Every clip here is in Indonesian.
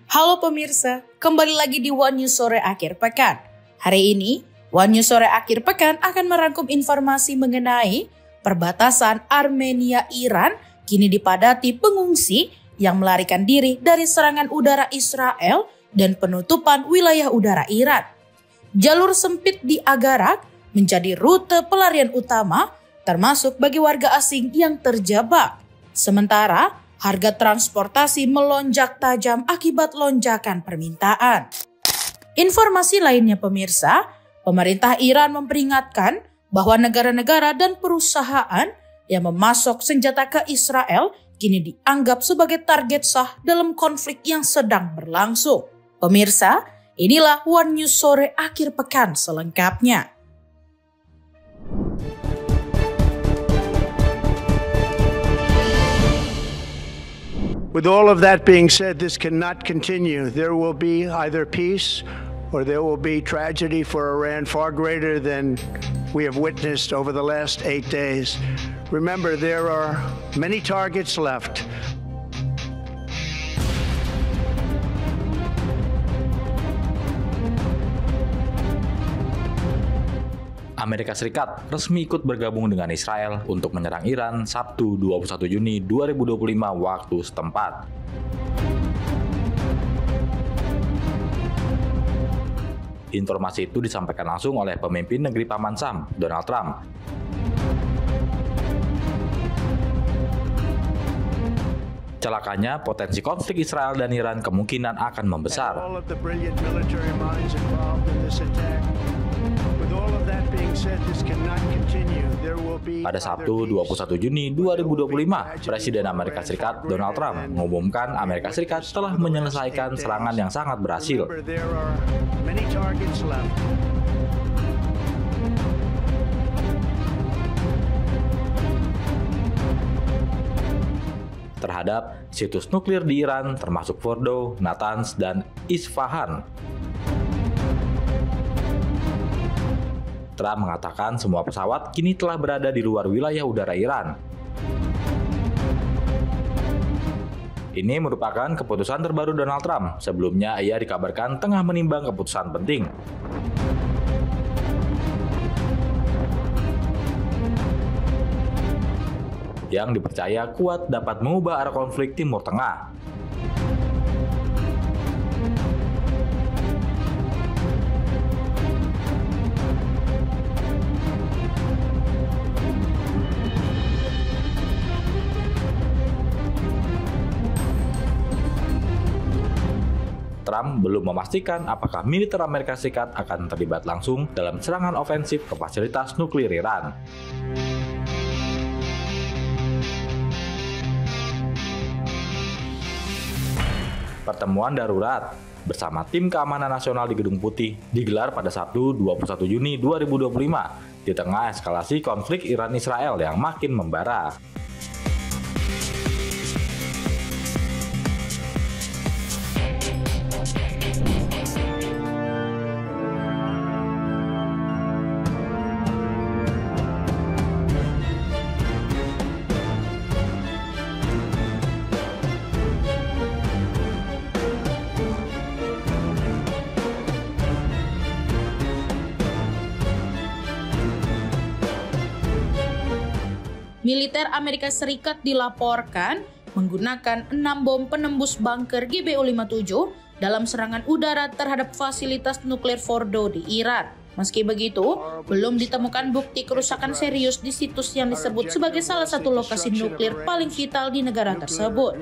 Halo pemirsa, kembali lagi di One News Sore Akhir Pekan. Hari ini, One News Sore Akhir Pekan akan merangkum informasi mengenai perbatasan Armenia-Iran kini dipadati pengungsi yang melarikan diri dari serangan udara Israel dan penutupan wilayah udara Iran. Jalur sempit di Agarak menjadi rute pelarian utama termasuk bagi warga asing yang terjebak. Sementara, harga transportasi melonjak tajam akibat lonjakan permintaan. Informasi lainnya pemirsa, pemerintah Iran memperingatkan bahwa negara-negara dan perusahaan yang memasok senjata ke Israel kini dianggap sebagai target sah dalam konflik yang sedang berlangsung. Pemirsa, inilah One News Sore Akhir Pekan selengkapnya. With all of that being said, this cannot continue. There will be either peace or there will be tragedy for Iran far greater than we have witnessed over the last 8 days. Remember, there are many targets left. Amerika Serikat resmi ikut bergabung dengan Israel untuk menyerang Iran Sabtu 21 Juni 2025 waktu setempat. Informasi itu disampaikan langsung oleh pemimpin negeri Paman Sam, Donald Trump. Celakanya, potensi konflik Israel dan Iran kemungkinan akan membesar. Pada Sabtu 21 Juni 2025, Presiden Amerika Serikat Donald Trump mengumumkan Amerika Serikat telah menyelesaikan serangan yang sangat berhasil. Terhadap situs nuklir di Iran termasuk Fordo, Natanz, dan Isfahan. Trump mengatakan semua pesawat kini telah berada di luar wilayah udara Iran. Ini merupakan keputusan terbaru Donald Trump. Sebelumnya ia dikabarkan tengah menimbang keputusan penting. Yang dipercaya kuat dapat mengubah arah konflik Timur Tengah. Trump belum memastikan apakah militer Amerika Serikat akan terlibat langsung dalam serangan ofensif ke fasilitas nuklir Iran. Pertemuan darurat bersama tim keamanan nasional di Gedung Putih digelar pada Sabtu 21 Juni 2025 di tengah eskalasi konflik Iran-Israel yang makin membara. Militer Amerika Serikat dilaporkan menggunakan 6 bom penembus bunker GBU-57 dalam serangan udara terhadap fasilitas nuklir Fordo di Iran. Meski begitu, belum ditemukan bukti kerusakan serius di situs yang disebut sebagai salah satu lokasi nuklir paling vital di negara tersebut.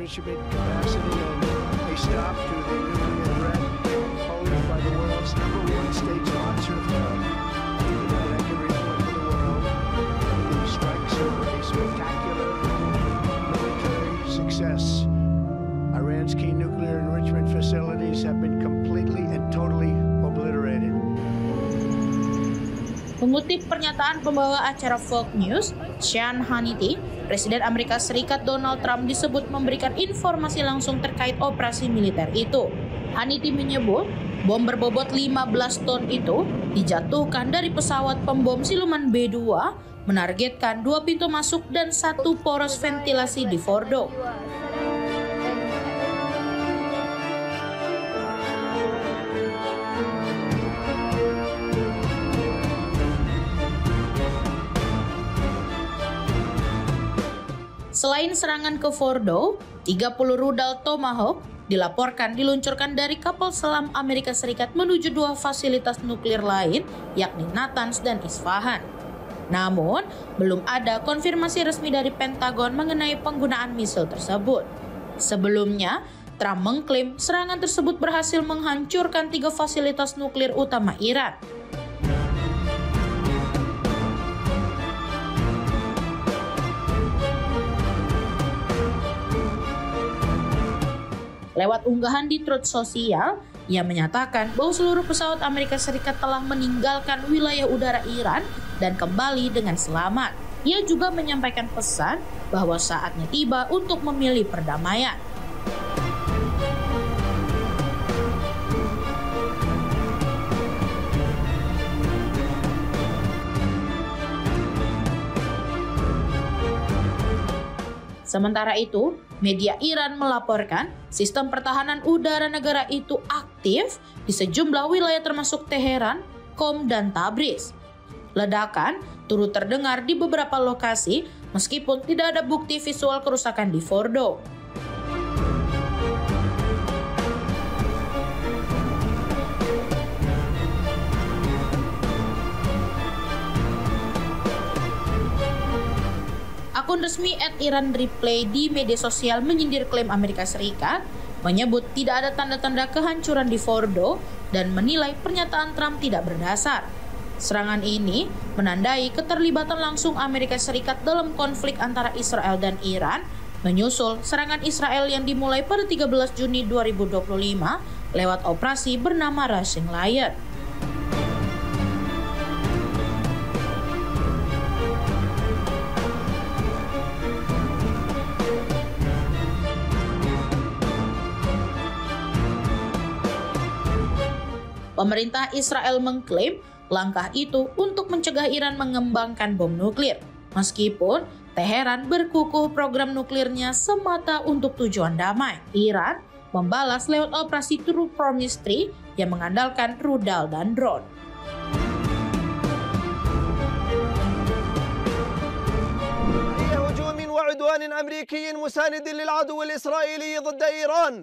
Iran's key nuclear enrichment facilities have been completely and totally obliterated. Mengutip pernyataan pembawa acara Fox News, Sean Hannity, Presiden Amerika Serikat Donald Trump disebut memberikan informasi langsung terkait operasi militer itu. Hannity menyebut bom berbobot 15 ton itu dijatuhkan dari pesawat pembom siluman B-2 menargetkan 2 pintu masuk dan 1 poros ventilasi di Fordo. Selain serangan ke Fordo, 30 rudal Tomahawk dilaporkan diluncurkan dari kapal selam Amerika Serikat menuju 2 fasilitas nuklir lain, yakni Natanz dan Isfahan. Namun, belum ada konfirmasi resmi dari Pentagon mengenai penggunaan misil tersebut. Sebelumnya, Trump mengklaim serangan tersebut berhasil menghancurkan 3 fasilitas nuklir utama Iran. Lewat unggahan di Truth Social, ia menyatakan bahwa seluruh pesawat Amerika Serikat telah meninggalkan wilayah udara Iran dan kembali dengan selamat. Ia juga menyampaikan pesan bahwa saatnya tiba untuk memilih perdamaian. Sementara itu, media Iran melaporkan sistem pertahanan udara negara itu aktif di sejumlah wilayah termasuk Teheran, Qom, dan Tabriz. Ledakan turut terdengar di beberapa lokasi meskipun tidak ada bukti visual kerusakan di Fordo. Akun resmi @IranReply di media sosial menyindir klaim Amerika Serikat, menyebut tidak ada tanda-tanda kehancuran di Fordo dan menilai pernyataan Trump tidak berdasar. Serangan ini menandai keterlibatan langsung Amerika Serikat dalam konflik antara Israel dan Iran, menyusul serangan Israel yang dimulai pada 13 Juni 2025 lewat operasi bernama Rising Lion. Pemerintah Israel mengklaim langkah itu untuk mencegah Iran mengembangkan bom nuklir, meskipun Teheran berkukuh program nuklirnya semata untuk tujuan damai. Iran membalas lewat operasi True Promise 3 yang mengandalkan rudal dan drone. هجوم وعدوان أمريكي مساند للعدو الإسرائيلي ضد إيران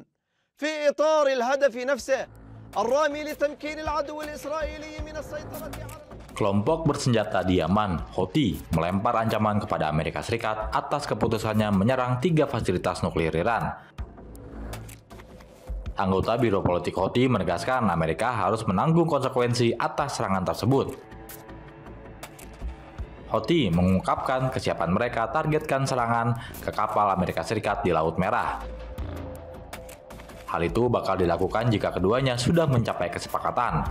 في إطار الهدف نفسه الرامي لتمكين العدو الإسرائيلي من السيطرة على. Kelompok bersenjata di Yaman, Houthi, melempar ancaman kepada Amerika Serikat atas keputusannya menyerang 3 fasilitas nuklir Iran. Anggota Biro Politik Houthi menegaskan Amerika harus menanggung konsekuensi atas serangan tersebut. Houthi mengungkapkan kesiapan mereka targetkan serangan ke kapal Amerika Serikat di Laut Merah. Hal itu bakal dilakukan jika keduanya sudah mencapai kesepakatan.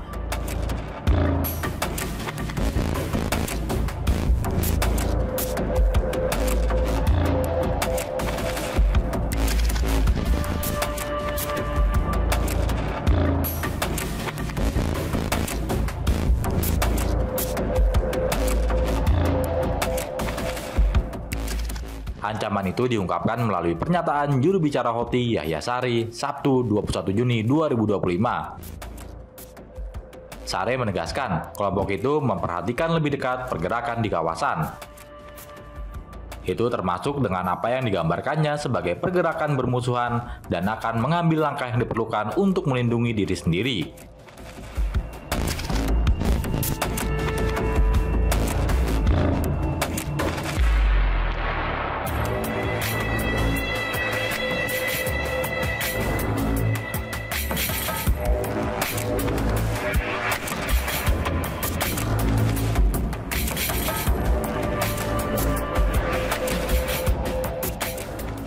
Ancaman itu diungkapkan melalui pernyataan juru bicara Houthi Yahya Saree Sabtu 21 Juni 2025. Saree menegaskan kelompok itu memperhatikan lebih dekat pergerakan di kawasan. Itu termasuk dengan apa yang digambarkannya sebagai pergerakan bermusuhan dan akan mengambil langkah yang diperlukan untuk melindungi diri sendiri.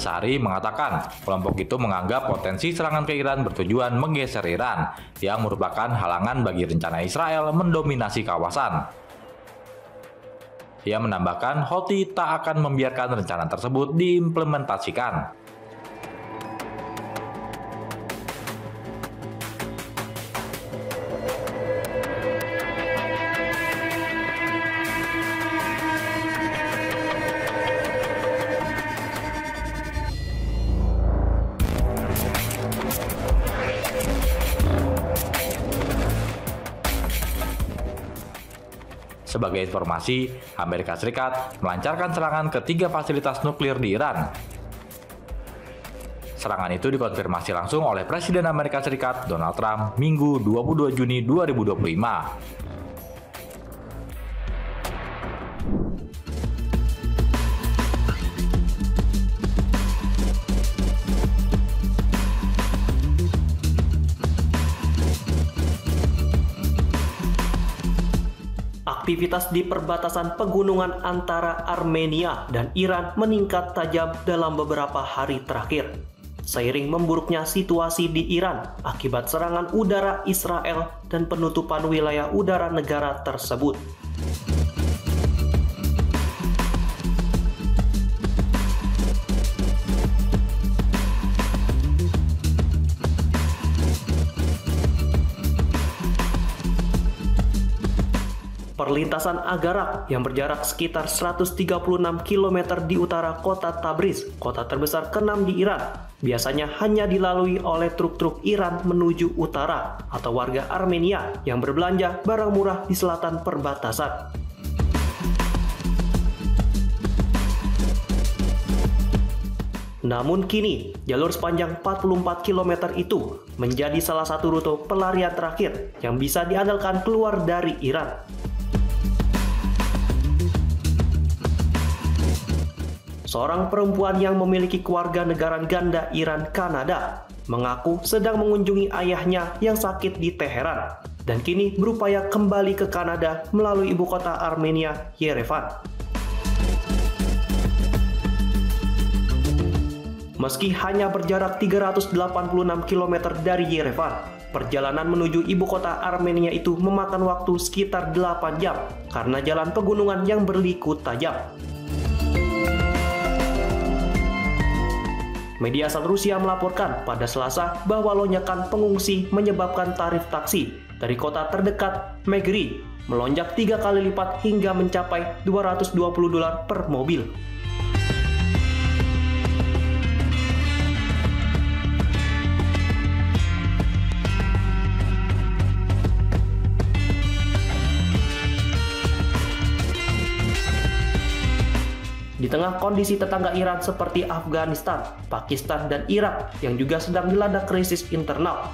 Saree mengatakan kelompok itu menganggap potensi serangan ke Iran bertujuan menggeser Iran, yang merupakan halangan bagi rencana Israel mendominasi kawasan. Ia menambahkan Houthi tak akan membiarkan rencana tersebut diimplementasikan. Sebagai informasi, Amerika Serikat melancarkan serangan ke 3 fasilitas nuklir di Iran. Serangan itu dikonfirmasi langsung oleh Presiden Amerika Serikat Donald Trump Minggu 22 Juni 2025. Aktivitas di perbatasan pegunungan antara Armenia dan Iran meningkat tajam dalam beberapa hari terakhir. Seiring memburuknya situasi di Iran akibat serangan udara Israel dan penutupan wilayah udara negara tersebut. Perlintasan Agarak yang berjarak sekitar 136 km di utara kota Tabriz, kota terbesar ke-6 di Iran, biasanya hanya dilalui oleh truk-truk Iran menuju utara atau warga Armenia yang berbelanja barang murah di selatan perbatasan. Namun kini, jalur sepanjang 44 km itu menjadi salah satu rute pelarian terakhir yang bisa diandalkan keluar dari Iran. Seorang perempuan yang memiliki kewarganegaraan ganda Iran Kanada mengaku sedang mengunjungi ayahnya yang sakit di Teheran dan kini berupaya kembali ke Kanada melalui ibu kota Armenia, Yerevan. Meski hanya berjarak 386 km dari Yerevan, perjalanan menuju ibu kota Armenia itu memakan waktu sekitar 8 jam karena jalan pegunungan yang berliku tajam. Media asal Rusia melaporkan pada Selasa bahwa lonjakan pengungsi menyebabkan tarif taksi dari kota terdekat, Megri, melonjak 3 kali lipat hingga mencapai $220 per mobil. Di tengah kondisi tetangga Iran seperti Afghanistan, Pakistan, dan Irak yang juga sedang dilanda krisis internal,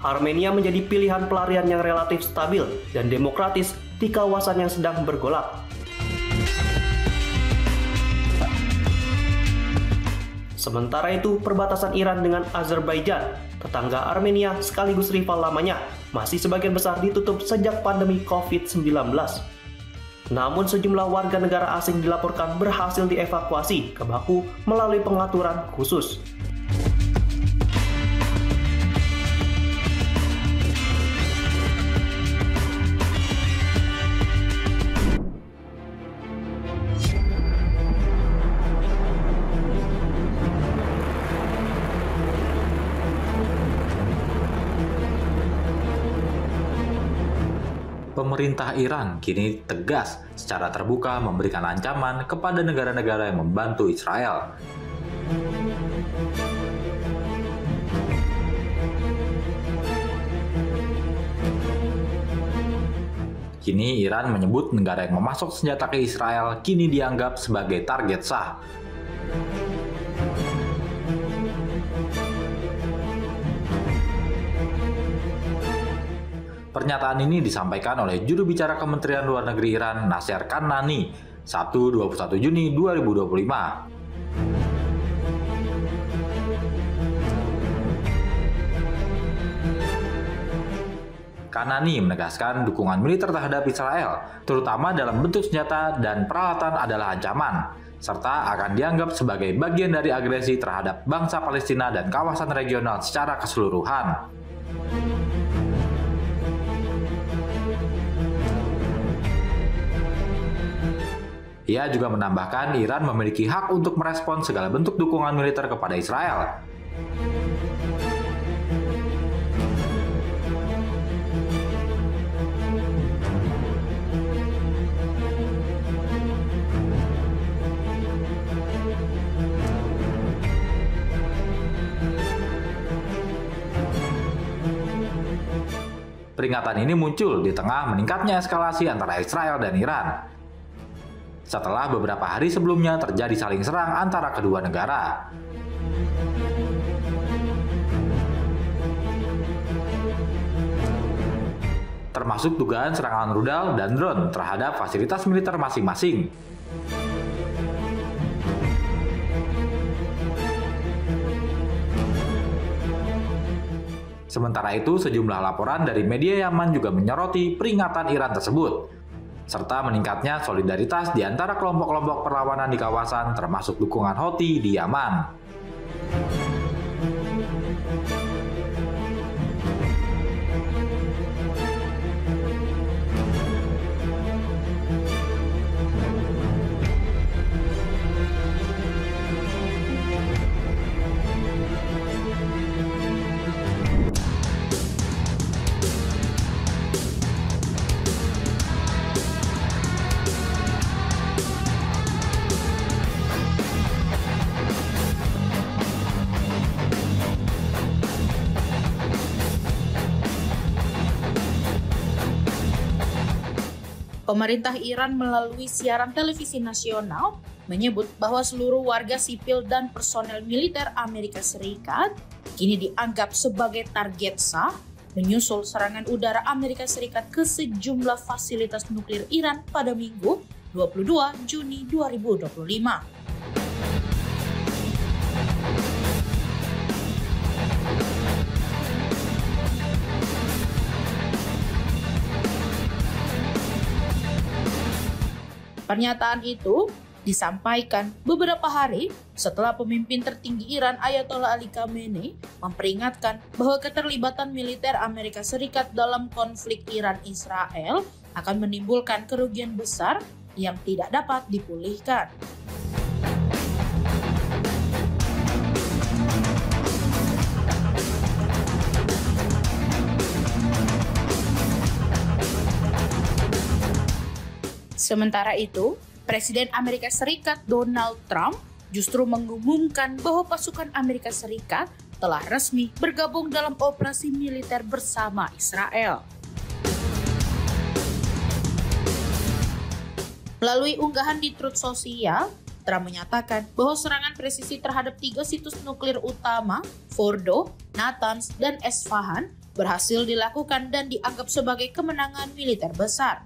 Armenia menjadi pilihan pelarian yang relatif stabil dan demokratis di kawasan yang sedang bergolak. Sementara itu, perbatasan Iran dengan Azerbaijan, tetangga Armenia sekaligus rival lamanya, masih sebagian besar ditutup sejak pandemi COVID-19. Namun sejumlah warga negara asing dilaporkan berhasil dievakuasi ke Baku melalui pengaturan khusus. Pemerintah Iran kini tegas secara terbuka memberikan ancaman kepada negara-negara yang membantu Israel. Kini Iran menyebut negara yang memasok senjata ke Israel kini dianggap sebagai target sah. Pernyataan ini disampaikan oleh juru bicara Kementerian Luar Negeri Iran, Nasser Kanani, Sabtu 21 Juni 2025. Kanani menegaskan dukungan militer terhadap Israel, terutama dalam bentuk senjata dan peralatan adalah ancaman, serta akan dianggap sebagai bagian dari agresi terhadap bangsa Palestina dan kawasan regional secara keseluruhan. Ia juga menambahkan Iran memiliki hak untuk merespons segala bentuk dukungan militer kepada Israel. Peringatan ini muncul di tengah meningkatnya eskalasi antara Israel dan Iran. Setelah beberapa hari sebelumnya terjadi saling serang antara kedua negara. Termasuk dugaan serangan rudal dan drone terhadap fasilitas militer masing-masing. Sementara itu, sejumlah laporan dari media Yaman juga menyoroti peringatan Iran tersebut, serta meningkatnya solidaritas di antara kelompok-kelompok perlawanan di kawasan termasuk dukungan Houthi di Yaman. Pemerintah Iran melalui siaran televisi nasional menyebut bahwa seluruh warga sipil dan personel militer Amerika Serikat kini dianggap sebagai target sah menyusul serangan udara Amerika Serikat ke sejumlah fasilitas nuklir Iran pada Minggu 22 Juni 2025. Pernyataan itu disampaikan beberapa hari setelah pemimpin tertinggi Iran Ayatollah Ali Khamenei memperingatkan bahwa keterlibatan militer Amerika Serikat dalam konflik Iran-Israel akan menimbulkan kerugian besar yang tidak dapat dipulihkan. Sementara itu, Presiden Amerika Serikat Donald Trump justru mengumumkan bahwa pasukan Amerika Serikat telah resmi bergabung dalam operasi militer bersama Israel. Melalui unggahan di Truth Social, Trump menyatakan bahwa serangan presisi terhadap 3 situs nuklir utama, Fordo, Natanz, dan Esfahan, berhasil dilakukan dan dianggap sebagai kemenangan militer besar.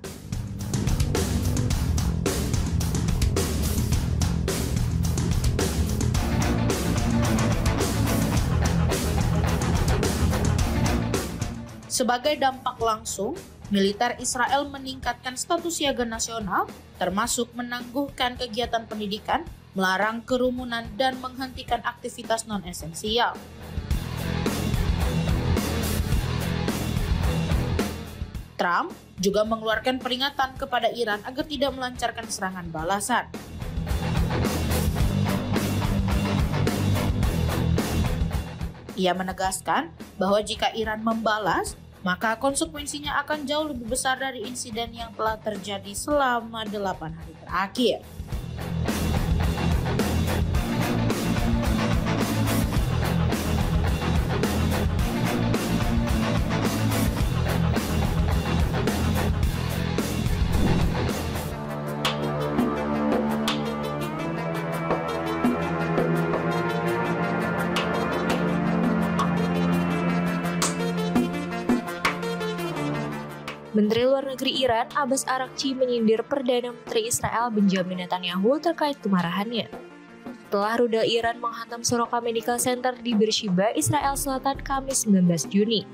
Sebagai dampak langsung, militer Israel meningkatkan status siaga nasional, termasuk menangguhkan kegiatan pendidikan, melarang kerumunan, dan menghentikan aktivitas non-esensial. Trump juga mengeluarkan peringatan kepada Iran agar tidak melancarkan serangan balasan. Ia menegaskan bahwa jika Iran membalas, maka konsekuensinya akan jauh lebih besar dari insiden yang telah terjadi selama 8 hari terakhir. Menteri Luar Negeri Iran Abbas Araghchi menyindir Perdana Menteri Israel Benjamin Netanyahu terkait kemarahannya. Setelah rudal Iran menghantam Soroka Medical Center di Beersheba, Israel Selatan Kamis 19 Juni.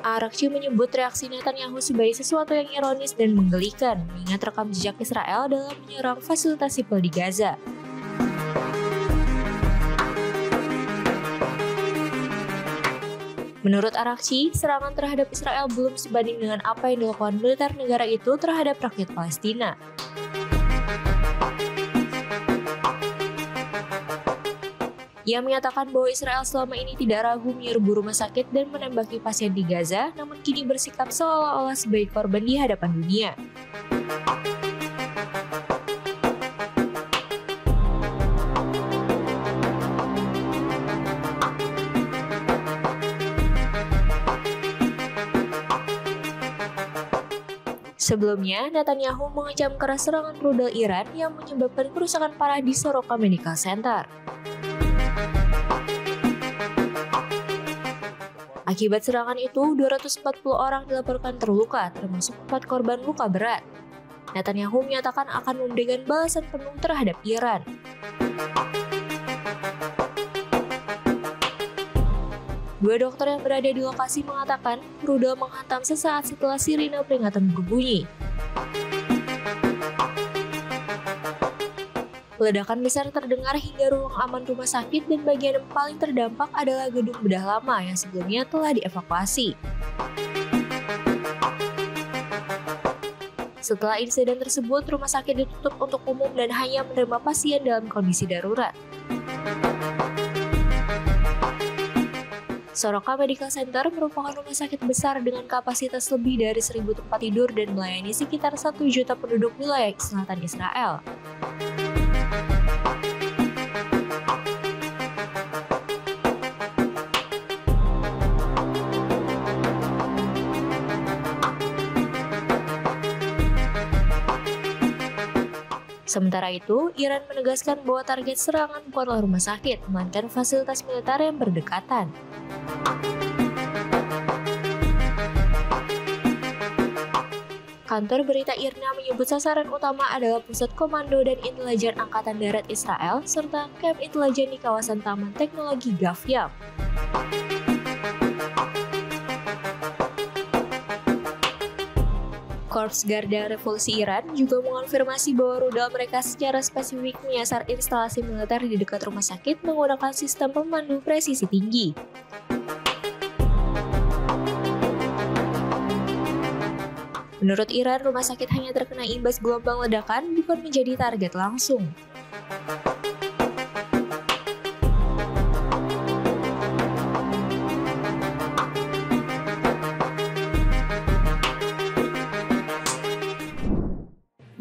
Araghchi menyebut reaksi Netanyahu sebagai sesuatu yang ironis dan menggelikan, mengingat rekam jejak Israel dalam menyerang fasilitas sipil di Gaza. Menurut Araghchi, serangan terhadap Israel belum sebanding dengan apa yang dilakukan militer negara itu terhadap rakyat Palestina. Ia menyatakan bahwa Israel selama ini tidak ragu menyerbu rumah sakit dan menembaki pasien di Gaza, namun kini bersikap seolah-olah sebagai korban di hadapan dunia. Sebelumnya, Netanyahu mengecam keras serangan rudal Iran yang menyebabkan kerusakan parah di Soroka Medical Center. Akibat serangan itu, 240 orang dilaporkan terluka, termasuk 4 korban luka berat. Netanyahu menyatakan akan memberikan balasan penuh terhadap Iran. Dua dokter yang berada di lokasi mengatakan rudal menghantam sesaat setelah sirine peringatan berbunyi. Ledakan besar terdengar hingga ruang aman rumah sakit dan bagian yang paling terdampak adalah gedung bedah lama yang sebelumnya telah dievakuasi. Setelah insiden tersebut, rumah sakit ditutup untuk umum dan hanya menerima pasien dalam kondisi darurat. Soroka Medical Center merupakan rumah sakit besar dengan kapasitas lebih dari 1.000 tempat tidur dan melayani sekitar 1 juta penduduk wilayah selatan Israel. Sementara itu, Iran menegaskan bahwa target serangan bukanlah rumah sakit, melainkan fasilitas militer yang berdekatan. Kantor berita IRNA menyebut sasaran utama adalah Pusat Komando dan Intelijen Angkatan Darat Israel serta kamp intelijen di kawasan Taman Teknologi Gafyam. Korps Garda Revolusi Iran juga mengonfirmasi bahwa rudal mereka secara spesifik menyasar instalasi militer di dekat rumah sakit menggunakan sistem pemandu presisi tinggi. Menurut Iran, rumah sakit hanya terkena imbas gelombang ledakan, bukan menjadi target langsung.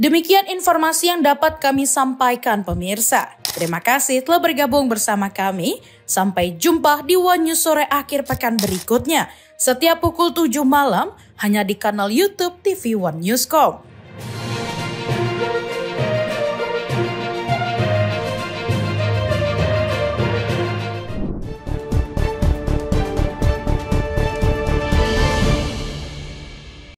Demikian informasi yang dapat kami sampaikan pemirsa. Terima kasih telah bergabung bersama kami. Sampai jumpa di One News Sore akhir pekan berikutnya. Setiap pukul 7 malam hanya di kanal YouTube TV One Newscom.